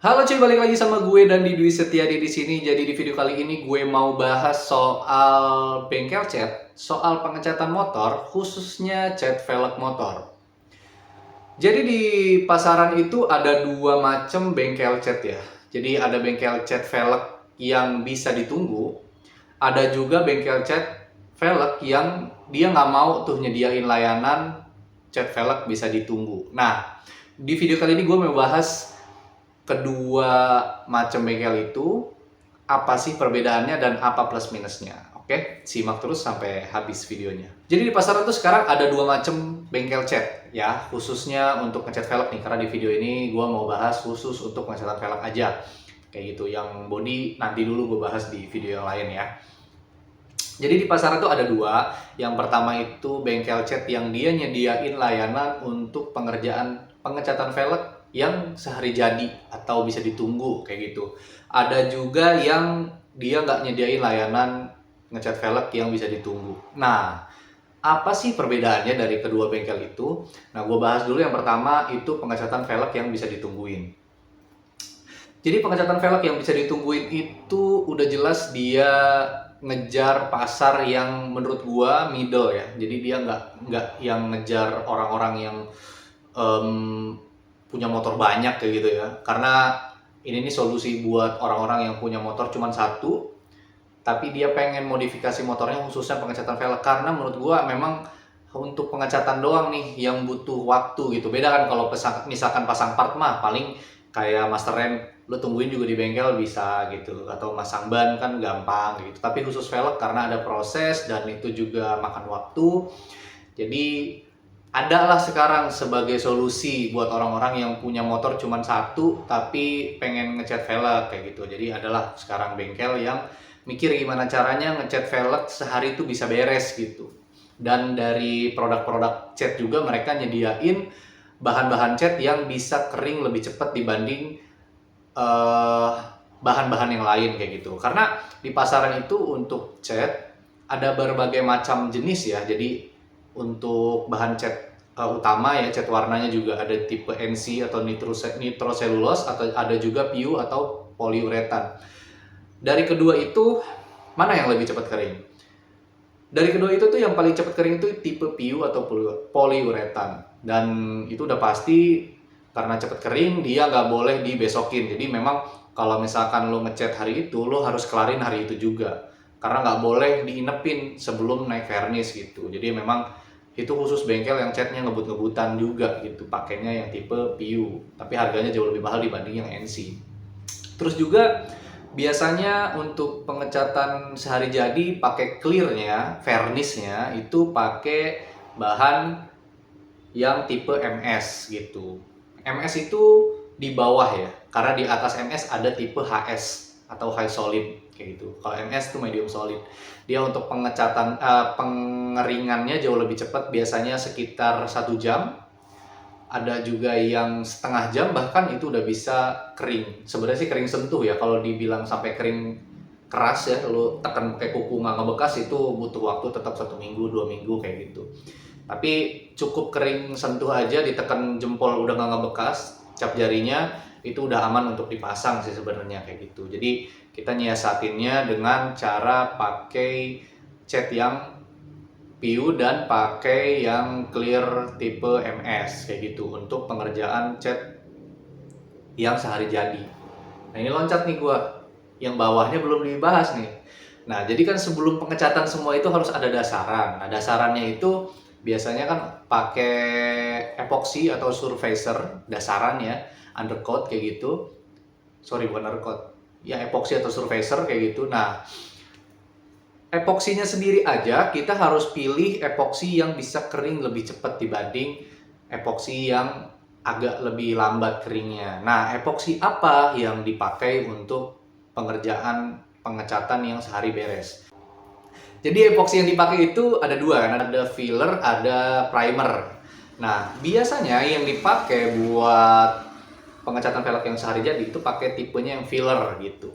Halo cuy, balik lagi sama gue dan di Dwi Setiadi di sini. Jadi di video kali ini gue mau bahas soal bengkel cat, soal pengecatan motor, khususnya cat velg motor. Jadi di pasaran itu ada dua macam bengkel cat ya. Jadi ada bengkel cat velg yang bisa ditunggu, ada juga bengkel cat velg yang dia nggak mau tuh nyediain layanan cat velg bisa ditunggu. Nah, di video kali ini gue mau bahas kedua macam bengkel itu, apa sih perbedaannya dan apa plus minusnya. Oke, simak terus sampai habis videonya. Jadi di pasaran tuh sekarang ada dua macam bengkel cat ya, khususnya untuk ngecat velg nih, karena di video ini gue mau bahas khusus untuk ngecatan velg aja. Kayak gitu, yang body nanti dulu gue bahas di video yang lain ya. Jadi di pasaran tuh ada dua. Yang pertama itu bengkel cat yang dia nyediain layanan untuk pengerjaan pengecatan velg yang sehari jadi atau bisa ditunggu kayak gitu. Ada juga yang dia nggak nyediain layanan ngecat velg yang bisa ditunggu. Nah, apa sih perbedaannya dari kedua bengkel itu? Nah, gue bahas dulu yang pertama itu pengecatan velg yang bisa ditungguin. Jadi pengecatan velg yang bisa ditungguin itu udah jelas dia ngejar pasar yang menurut gua middle ya. Jadi dia nggak yang ngejar orang-orang yang em, punya motor banyak kayak gitu ya. Karena ini nih solusi buat orang-orang yang punya motor cuma satu, tapi dia pengen modifikasi motornya khususnya pengecatan velg. Karena menurut gua memang untuk pengecatan doang nih yang butuh waktu gitu. Beda kan kalau misalkan pasang part mah paling kayak master rem lo tungguin juga di bengkel bisa gitu, atau masang ban kan gampang gitu. Tapi khusus velg karena ada proses dan itu juga makan waktu. Jadi adalah sekarang sebagai solusi buat orang-orang yang punya motor cuma satu tapi pengen ngecat velg kayak gitu. Jadi adalah sekarang bengkel yang mikir gimana caranya ngecat velg sehari itu bisa beres gitu. Dan dari produk-produk cat juga mereka nyediain bahan-bahan cat yang bisa kering lebih cepat dibanding eh, bahan-bahan yang lain kayak gitu. Karena di pasaran itu untuk cat ada berbagai macam jenis ya. Jadi untuk bahan cat utama ya, cat warnanya juga ada tipe NC atau nitrocellulose, atau ada juga PU atau poliuretan. Dari kedua itu mana yang lebih cepat kering? Dari kedua itu tuh yang paling cepat kering itu tipe PU atau poliuretan. Dan itu udah pasti karena cepat kering dia nggak boleh dibesokin. Jadi memang kalau misalkan lo ngecat hari itu lo harus kelarin hari itu juga. Karena nggak boleh diinepin sebelum naik vernis gitu. Jadi memang itu khusus bengkel yang catnya ngebut-ngebutan juga gitu. Pakainya yang tipe PU. Tapi harganya jauh lebih mahal dibanding yang NC. Terus juga biasanya untuk pengecatan sehari jadi pakai clearnya, vernisnya itu pakai bahan yang tipe MS gitu. MS itu di bawah ya, karena di atas MS ada tipe HS atau high solid kayak gitu. Kalau MS itu medium solid. Dia untuk pengeringannya jauh lebih cepat, biasanya sekitar 1 jam. Ada juga yang setengah jam bahkan itu udah bisa kering. Sebenarnya sih kering sentuh ya, kalau dibilang sampai kering keras ya, lo tekan pakai kuku nggak ngebekas itu butuh waktu tetap 1 minggu 2 minggu kayak gitu. Tapi cukup kering sentuh aja, ditekan jempol udah nggak ngebekas, cap jarinya itu udah aman untuk dipasang sih sebenarnya kayak gitu. Jadi kita nyiasatinnya dengan cara pakai cat yang PU dan pakai yang clear tipe MS kayak gitu untuk pengerjaan cat yang sehari jadi. Nah ini loncat nih gua, yang bawahnya belum dibahas nih. Nah jadi kan sebelum pengecatan semua itu harus ada dasaran. Nah dasarannya itu biasanya kan pakai epoxy atau surfacer dasarannya, undercoat kayak gitu. Sorry bukan undercoat, ya epoxy atau surfacer kayak gitu. Nah epoksinya sendiri aja kita harus pilih epoksi yang bisa kering lebih cepat dibanding epoksi yang agak lebih lambat keringnya. Nah, epoksi apa yang dipakai untuk pengerjaan pengecatan yang sehari beres? Jadi epoksi yang dipakai itu ada dua kan, ada filler, ada primer. Nah, biasanya yang dipakai buat pengecatan velg yang sehari jadi itu pakai tipenya yang filler gitu.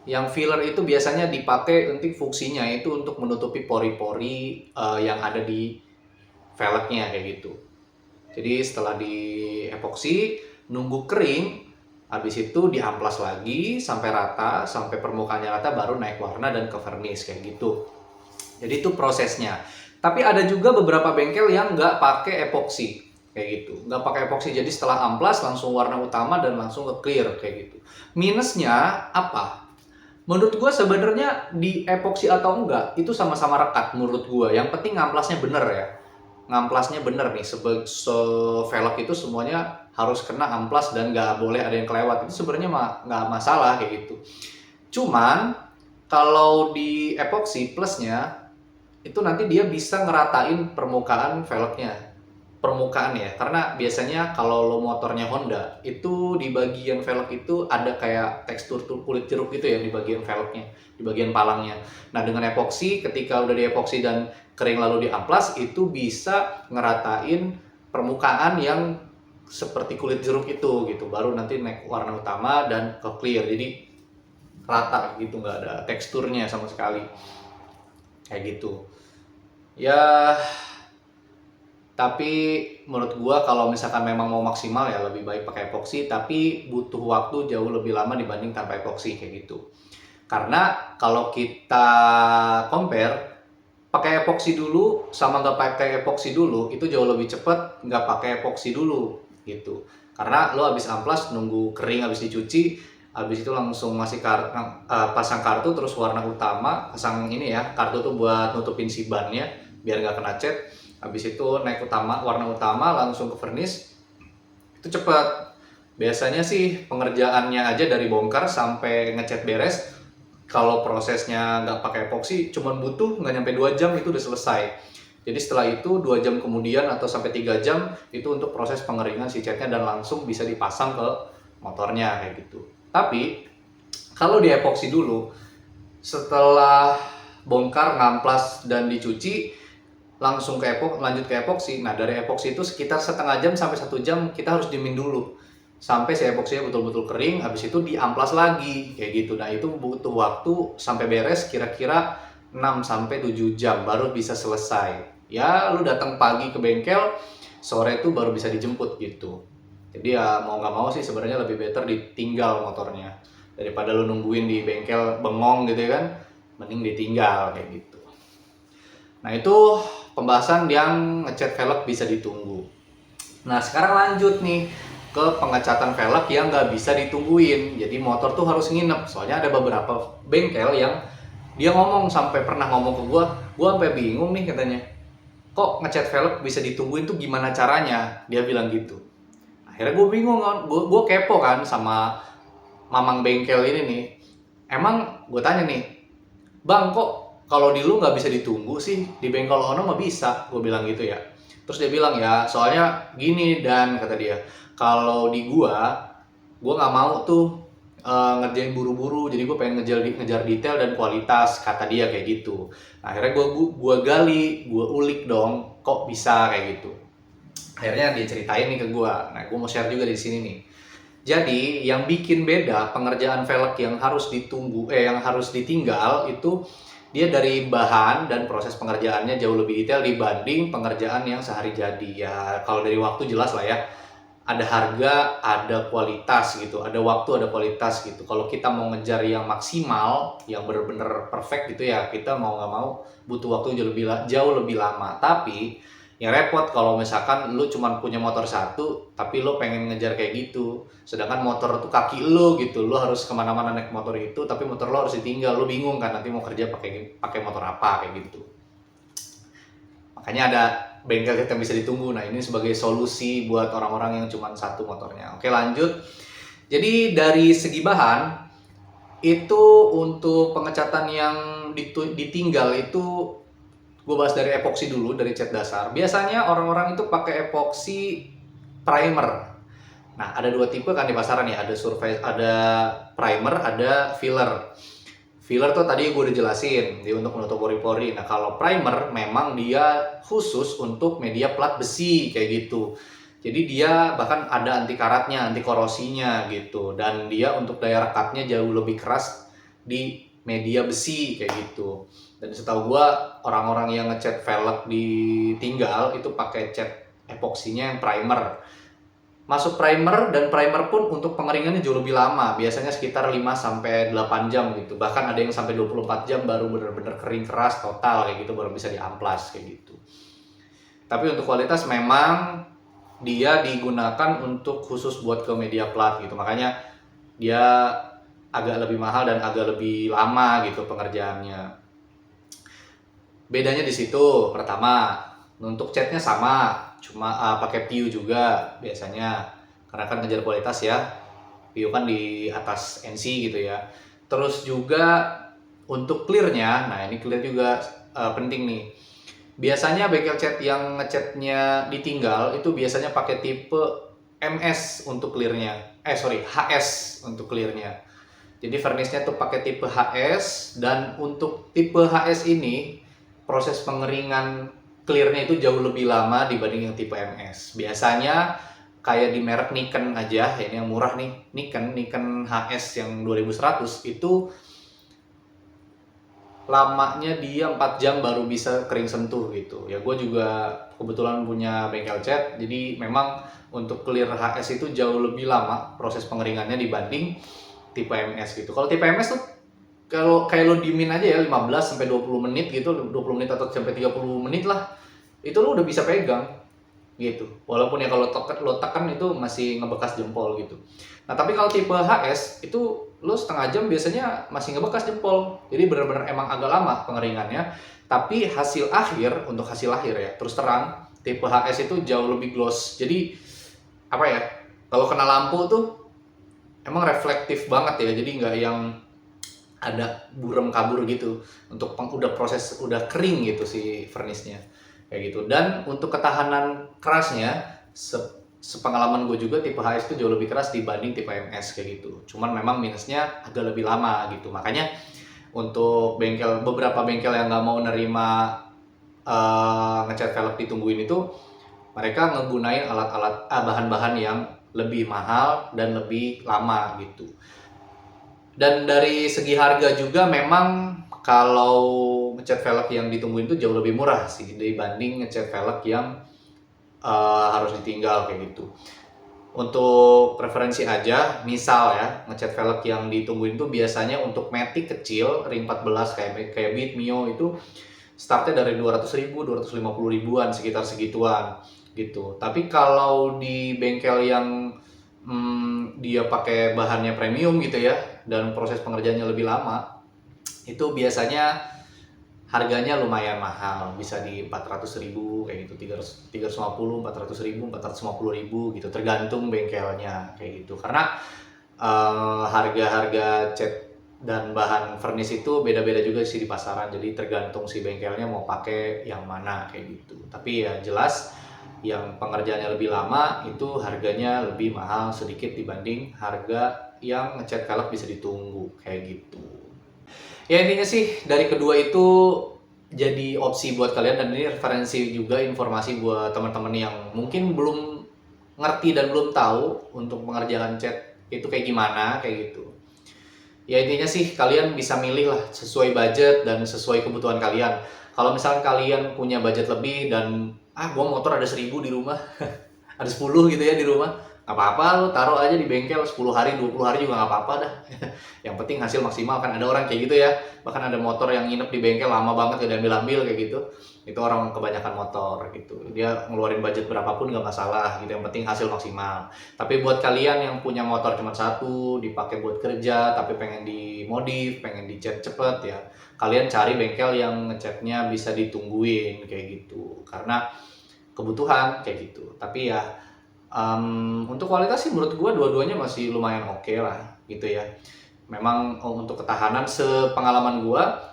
Yang filler itu biasanya dipakai untuk fungsinya itu untuk menutupi pori-pori yang ada di velgnya kayak gitu. Jadi setelah di epoksi, nunggu kering, Habis itu diamplas lagi sampai rata, sampai permukaannya rata, baru naik warna dan ke vernis kayak gitu. Jadi itu prosesnya. Tapi ada juga beberapa bengkel yang nggak pakai epoksi kayak gitu, nggak pakai epoksi. Jadi setelah amplas langsung warna utama dan langsung ke clear kayak gitu. Minusnya apa? Menurut gua sebenarnya di epoksi atau enggak itu sama-sama rekat menurut gua. Yang penting ngamplasnya bener ya. Ngamplasnya bener nih, velg itu semuanya harus kena amplas dan nggak boleh ada yang kelewat. Itu sebenarnya nggak masalah kayak gitu. Cuman kalau di epoksi plusnya itu nanti dia bisa ngeratain permukaan velgnya, permukaan ya, karena biasanya kalau lo motornya Honda itu di bagian velg itu ada kayak tekstur kulit jeruk gitu ya di bagian velgnya, di bagian palangnya. Nah dengan epoksi, ketika udah di epoksi dan kering lalu diamplas, itu bisa ngeratain permukaan yang seperti kulit jeruk itu gitu, baru nanti naik warna utama dan ke clear, jadi rata gitu, nggak ada teksturnya sama sekali kayak gitu ya. Tapi menurut gua kalau misalkan memang mau maksimal ya lebih baik pakai epoksi, tapi butuh waktu jauh lebih lama dibanding tanpa epoksi kayak gitu. Karena kalau kita compare pakai epoksi dulu sama nggak pakai epoksi dulu itu jauh lebih cepat nggak pakai epoksi dulu gitu. Karena lo habis amplas nunggu kering, habis dicuci, habis itu langsung pasang kartu, terus warna utama, pasang ini ya, kartu tuh buat nutupin si bannya biar nggak kena cat. Habis itu naik warna utama langsung ke vernis, itu cepat. Biasanya sih pengerjaannya aja dari bongkar sampai ngecat beres, kalau prosesnya nggak pakai epoksi cuman butuh nggak nyampe 2 jam itu udah selesai. Jadi setelah itu 2 jam kemudian atau sampai 3 jam itu untuk proses pengeringan si catnya dan langsung bisa dipasang ke motornya kayak gitu. Tapi kalau di epoksi dulu, setelah bongkar, ngamplas dan dicuci, langsung lanjut ke epoksi. Nah dari epoksi itu sekitar setengah jam sampai 1 jam kita harus diemin dulu sampai si epoksinya betul-betul kering, habis itu diamplas lagi kayak gitu. Nah itu butuh waktu sampai beres kira-kira 6 sampai 7 jam baru bisa selesai. Ya lu datang pagi ke bengkel, sore itu baru bisa dijemput gitu. Jadi ya mau nggak mau sih sebenarnya lebih better ditinggal motornya daripada lu nungguin di bengkel bengong gitu ya kan, mending ditinggal kayak gitu. Nah itu pembahasan yang ngecat velg bisa ditunggu. Nah sekarang lanjut nih ke pengecatan velg yang nggak bisa ditungguin. Jadi motor tuh harus nginep. Soalnya ada beberapa bengkel yang dia pernah ngomong ke gua sampai bingung nih katanya. Kok ngecat velg bisa ditungguin tuh gimana caranya? Dia bilang gitu. Akhirnya gue bingung kan, gue kepo kan sama mamang bengkel ini nih. Emang gue tanya nih, bang kok kalau di lu nggak bisa ditunggu sih, di bengkel Ono mah bisa, gue bilang gitu ya. Terus dia bilang ya soalnya gini, dan kata dia kalau di gua nggak mau tuh ngerjain buru-buru, jadi gue pengen ngejar detail dan kualitas, kata dia kayak gitu. Nah, akhirnya gua gali, gue ulik dong kok bisa kayak gitu. Akhirnya dia ceritain nih ke gua. Nah gue mau share juga di sini nih. Jadi yang bikin beda pengerjaan velg yang harus yang harus ditinggal itu dia dari bahan dan proses pengerjaannya jauh lebih detail dibanding pengerjaan yang sehari jadi. Ya kalau dari waktu jelas lah ya, ada harga, ada kualitas gitu, ada waktu, ada kualitas gitu. Kalau kita mau ngejar yang maksimal, yang bener-bener perfect gitu ya, kita mau nggak mau butuh waktu jauh lebih lama. Tapi yang repot kalau misalkan lu cuma punya motor satu, tapi lu pengen ngejar kayak gitu. Sedangkan motor tuh kaki lu gitu, lu harus kemana-mana naik motor itu, tapi motor lu harus ditinggal, lu bingung kan nanti mau kerja pakai motor apa kayak gitu. Makanya ada bengkel yang bisa ditunggu. Nah ini sebagai solusi buat orang-orang yang cuma satu motornya. Oke lanjut. Jadi dari segi bahan, itu untuk pengecatan yang ditinggal itu gue bahas dari epoksi dulu, dari cat dasar. Biasanya orang-orang itu pakai epoksi primer. Nah, ada 2 tipe kan di pasaran ya, ada primer, ada filler. Filler tuh tadi gue udah jelasin, dia untuk menutup pori-pori. Nah, kalau primer memang dia khusus untuk media plat besi kayak gitu. Jadi dia bahkan ada anti karatnya, anti korosinya gitu. Dan dia untuk daya rekatnya jauh lebih keras di media besi kayak gitu. Dan setahu gua orang-orang yang ngecat velg ditinggal itu pakai cat epoksinya yang primer. masuk primer, dan primer pun untuk pengeringannya jauh lebih lama, biasanya sekitar 5-8 jam gitu. Bahkan ada yang sampai 24 jam baru bener-bener kering keras total kayak gitu, baru bisa diamplas kayak gitu. Tapi untuk kualitas memang dia digunakan untuk khusus buat ke media plat gitu, makanya dia agak lebih mahal dan agak lebih lama gitu pengerjaannya. Bedanya di situ, pertama untuk catnya sama, cuma pakai PU juga biasanya, karena kan ngejar kualitas ya. PU kan di atas NC gitu ya. Terus juga untuk clearnya, nah ini clear juga penting nih. Biasanya bengkel cat yang ngecatnya ditinggal itu biasanya pakai tipe MS untuk clearnya. HS untuk clearnya. Jadi furnace-nya tuh pakai tipe HS, dan untuk tipe HS ini proses pengeringan clearnya itu jauh lebih lama dibanding yang tipe MS. Biasanya kayak di merek Nikon aja, ini yang murah nih, Nikon HS yang 2100 itu lamanya dia 4 jam baru bisa kering sentuh gitu. Ya gue juga kebetulan punya bengkel cat, jadi memang untuk clear HS itu jauh lebih lama proses pengeringannya dibanding tipe MS gitu. Kalau tipe MS tuh kalau kayak lo diemin aja ya 15-20 menit gitu, 20 menit atau sampai 30 menit lah, itu lo udah bisa pegang gitu. Walaupun ya kalau lo tekan itu masih ngebekas jempol gitu. Nah tapi kalau tipe HS itu lo setengah jam biasanya masih ngebekas jempol. Jadi benar-benar emang agak lama pengeringannya. Tapi untuk hasil akhir ya, terus terang tipe HS itu jauh lebih gloss. Jadi apa ya? Kalau kena lampu tuh emang reflektif banget ya. Jadi nggak yang ada burem kabur gitu. Untuk udah kering gitu si furnace-nya kayak gitu. Dan untuk ketahanan kerasnya, sepengalaman gue juga tipe HS itu jauh lebih keras dibanding tipe MS kayak gitu. Cuman memang minusnya agak lebih lama gitu. Makanya untuk beberapa bengkel yang nggak mau nerima ngecat velg ditungguin itu, mereka ngegunain bahan-bahan yang lebih mahal dan lebih lama gitu. Dan dari segi harga juga memang kalau ngecat velg yang ditungguin itu jauh lebih murah sih dibanding ngecat velg yang harus ditinggal kayak gitu. Untuk preferensi aja, misal ya ngecat velg yang ditungguin itu biasanya untuk Matic kecil ring 14 kayak Beat Mio itu startnya dari 200.000, 250.000-an, sekitar segituan gitu. Tapi kalau di bengkel yang dia pakai bahannya premium gitu ya, dan proses pengerjaannya lebih lama, itu biasanya harganya lumayan mahal, bisa di 400.000 kayak gitu, 350, 400.000, 450.000 gitu, tergantung bengkelnya kayak gitu. Karena harga-harga cat dan bahan furnace itu beda-beda juga sih di pasaran, jadi tergantung si bengkelnya mau pakai yang mana kayak gitu. Tapi ya jelas yang pengerjaannya lebih lama itu harganya lebih mahal sedikit dibanding harga yang ngecat velg bisa ditunggu kayak gitu. Ya intinya sih dari kedua itu jadi opsi buat kalian, dan ini referensi juga, informasi buat teman-teman yang mungkin belum ngerti dan belum tahu untuk pengerjaan cat itu kayak gimana kayak gitu. Ya intinya sih kalian bisa milih lah sesuai budget dan sesuai kebutuhan kalian. Kalau misalkan kalian punya budget lebih dan gua motor ada 1.000 di rumah, ada 10 gitu ya di rumah, nggak apa-apa, lo taruh aja di bengkel 10 hari, 20 hari juga nggak apa-apa dah. Yang penting hasil maksimal. Kan ada orang kayak gitu ya, bahkan ada motor yang nginep di bengkel lama banget gak diambil-ambil kayak gitu. Itu orang kebanyakan motor gitu, dia ngeluarin budget berapapun nggak masalah gitu, yang penting hasil maksimal. Tapi buat kalian yang punya motor cuma satu, dipakai buat kerja tapi pengen dimodif, pengen dicat cepet ya, kalian cari bengkel yang ngecatnya bisa ditungguin kayak gitu, karena kebutuhan kayak gitu. Tapi ya untuk kualitas sih menurut gua dua-duanya masih lumayan oke lah gitu ya. Memang untuk ketahanan, sepengalaman gua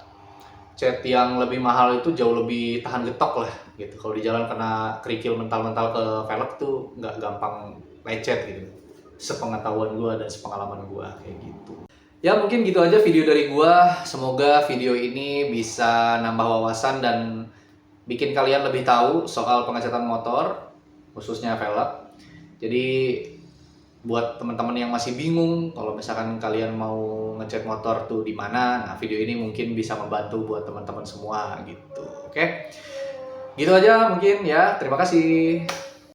cat yang lebih mahal itu jauh lebih tahan getok lah gitu. Kalau di jalan kena kerikil mental-mental ke velg tuh nggak gampang lecet gitu. Sepengetahuan gua dan sepengalaman gua kayak gitu. Ya mungkin gitu aja video dari gua. Semoga video ini bisa nambah wawasan dan bikin kalian lebih tahu soal pengecatan motor, khususnya velg. Jadi buat teman-teman yang masih bingung kalau misalkan kalian mau ngecat motor tuh di mana, nah video ini mungkin bisa membantu buat teman-teman semua gitu. Oke. Gitu aja mungkin ya. Terima kasih.